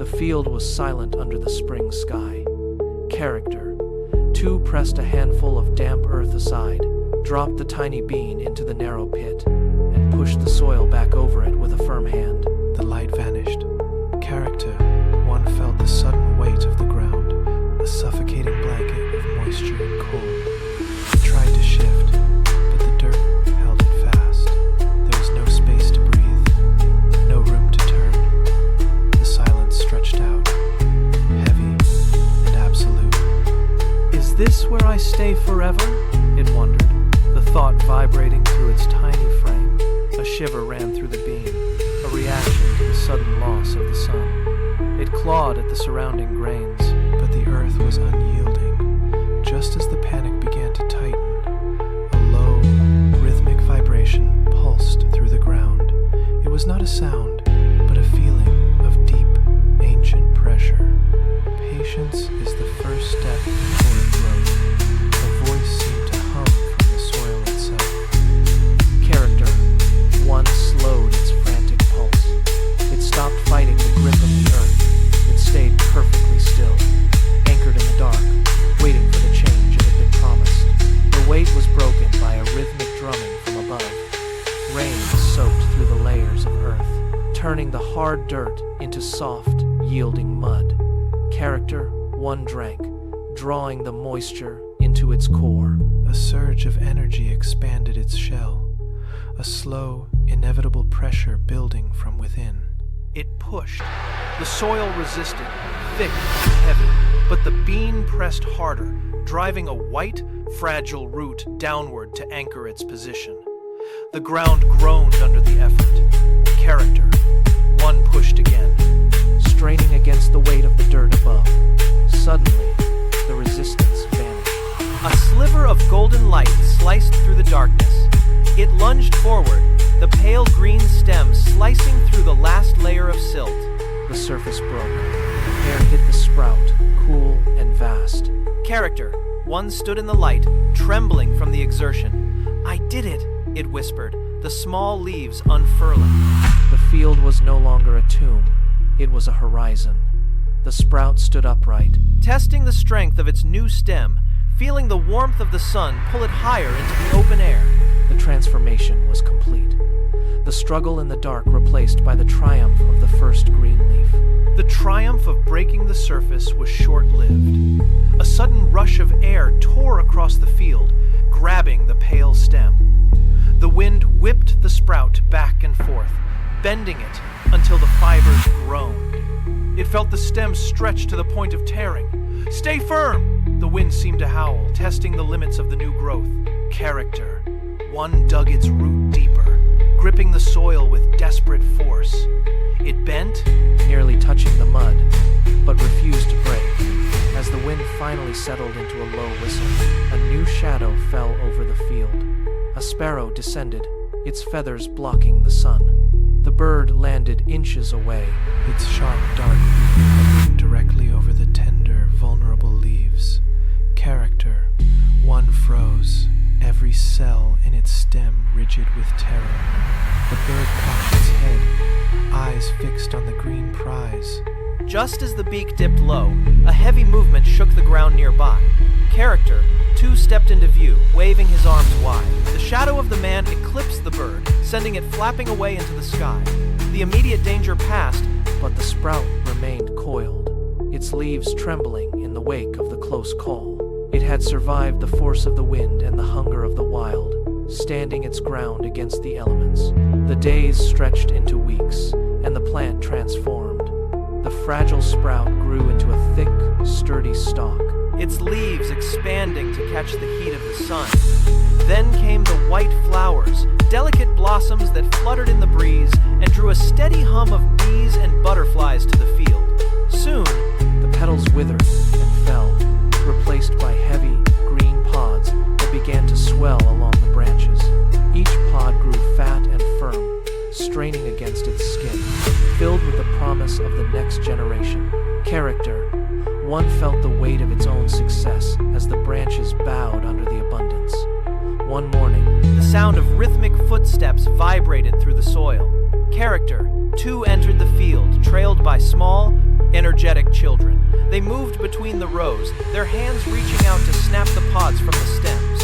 field was silent under the spring sky. Character: 2 pressed a handful of damp earth aside, dropped the tiny bean into the narrow pit, and pushed the soil back over it with a firm hand. The light vanished. Character: 1 felt the sudden weight of the ground, a suffocating blanket of moisture and cold. He tried to shift, but the dirt held it fast. There was no space to breathe, no room to turn. The silence stretched out, heavy and absolute. Is this where I stay forever? It wondered, the thought vibrating through its tiny frame. A shiver ran through the being, a reaction to the sudden loss of the sun. It clawed at the surrounding grains, but the earth was unyielding. Just as the panic began to tighten, a low, rhythmic vibration pulsed through the ground. It was not a sound, but a feeling of deep, ancient pressure. Patience is the first step toward growth. A voice seemed to hum from the soil itself. Character: 1 slowed its frantic pulse. It stopped fighting the grip of the earth. It stayed perfectly still, anchored in the dark, waiting for the change it had been promised. The weight was broken by a rhythmic drumming from above. Rain soaked through the layers of earth, turning the hard dirt into soft, yielding mud. Character: 1 drank, drawing the moisture into its core. A surge of energy expanded its shell, a slow, inevitable pressure building from within. It pushed. The soil resisted, thick and heavy, but the bean pressed harder, driving a white, fragile root downward to anchor its position. The ground groaned under the effort. Character: 1 pushed again, straining against the weight of the dirt above. Suddenly, the resistance vanished. A sliver of golden light sliced through the darkness. It lunged forward, the pale green stem slicing through the last layer of silt. The surface broke. Air hit the sprout, cool and vast. Character: 1 stood in the light, trembling from the exertion. "I did it," it whispered, the small leaves unfurling. The field was no longer a tomb. It was a horizon. The sprout stood upright, testing the strength of its new stem, feeling the warmth of the sun pull it higher into the open air. The transformation was complete. The struggle in the dark replaced by the triumph of the first green leaf. The triumph of breaking the surface was short-lived. A sudden rush of air tore across the field, grabbing the pale stem. The wind whipped the sprout back and forth, bending it until the fibers groaned. It felt the stem stretch to the point of tearing. "Stay firm!" The wind seemed to howl, testing the limits of the new growth. Character: 1 dug its root deeper, gripping the soil with desperate force. It bent, nearly touching the mud, but refused to break. As the wind finally settled into a low whistle, a new shadow fell over the field. A sparrow descended, its feathers blocking the sun. The bird landed inches away, its sharp dark beak hovering directly over the tender, vulnerable leaves. Character: 1 froze, every cell in its stem rigid with terror. The bird cocked its head, eyes fixed on the green prize. Just as the beak dipped low, a heavy movement shook the ground nearby. Character: 2 stepped into view, waving his arms wide. The shadow of the man eclipsed the bird, sending it flapping away into the sky. The immediate danger passed, but the sprout remained coiled, its leaves trembling in the wake of the close call. It had survived the force of the wind and the hunger of the wild, standing its ground against the elements. The days stretched into weeks, and the plant transformed. The fragile sprout grew into a thick, sturdy stalk, its leaves expanding to catch the heat of the sun. Then came the white flowers, delicate blossoms that fluttered in the breeze and drew a steady hum of bees and butterflies to the field. Soon, the petals withered and fell, replaced by heavy, green pods that began to swell along the branches. Each pod grew fat and firm, straining against its skin, filled with the promise of the next generation. Character: 1 felt the weight of its own success as the branches bowed under the abundance. One morning, the sound of rhythmic footsteps vibrated through the soil. Character: 2 entered the field, trailed by small, energetic energetic children. They moved between the rows, their hands reaching out to snap the pods from the stems.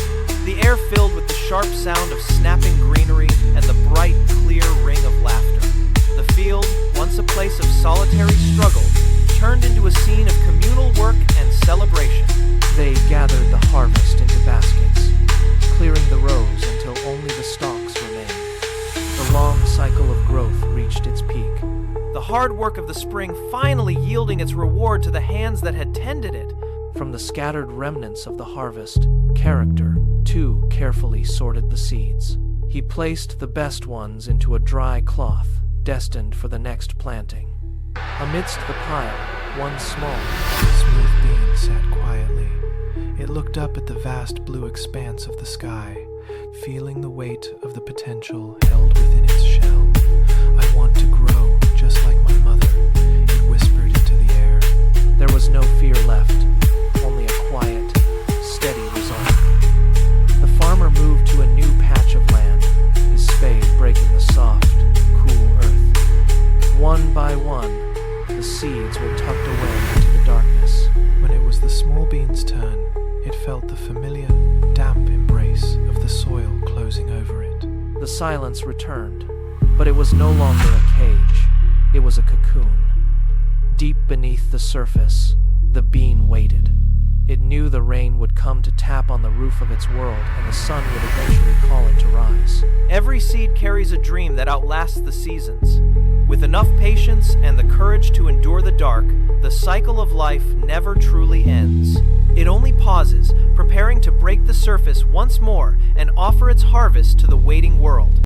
The air filled with the sharp sound of snapping greenery and the bright, clear ring of laughter. The field, once a place of solitary struggle, turned into a scene of communal work and celebration. They gathered the harvest into baskets, clearing the rows until only the stalks remained. The long cycle of growth reached its peak. The hard work of the spring finally yielding its reward to the hands that had tended it. From the scattered remnants of the harvest, Character, too, carefully sorted the seeds. He placed the best ones into a dry cloth, destined for the next planting. Amidst the pile, one small, smooth bean sat quietly. It looked up at the vast blue expanse of the sky, feeling the weight of the potential held within its shell. I want to grow just like my mother, it whispered into the air. There was no fear left, only a quiet, steady resolve. The farmer moved to a new patch of land, his spade breaking the soft, cool earth. One by one, the seeds were tucked away into the darkness. When it was the small bean's turn, it felt the familiar, damp embrace of the soil closing over it. The silence returned, but it was no longer a cage. It was a cocoon. Deep beneath the surface, the bean waited. It knew the rain would come to tap on the roof of its world, and the sun would eventually call it to rise. Every seed carries a dream that outlasts the seasons. With enough patience and the courage to endure the dark, the cycle of life never truly ends. It only pauses, preparing to break the surface once more and offer its harvest to the waiting world.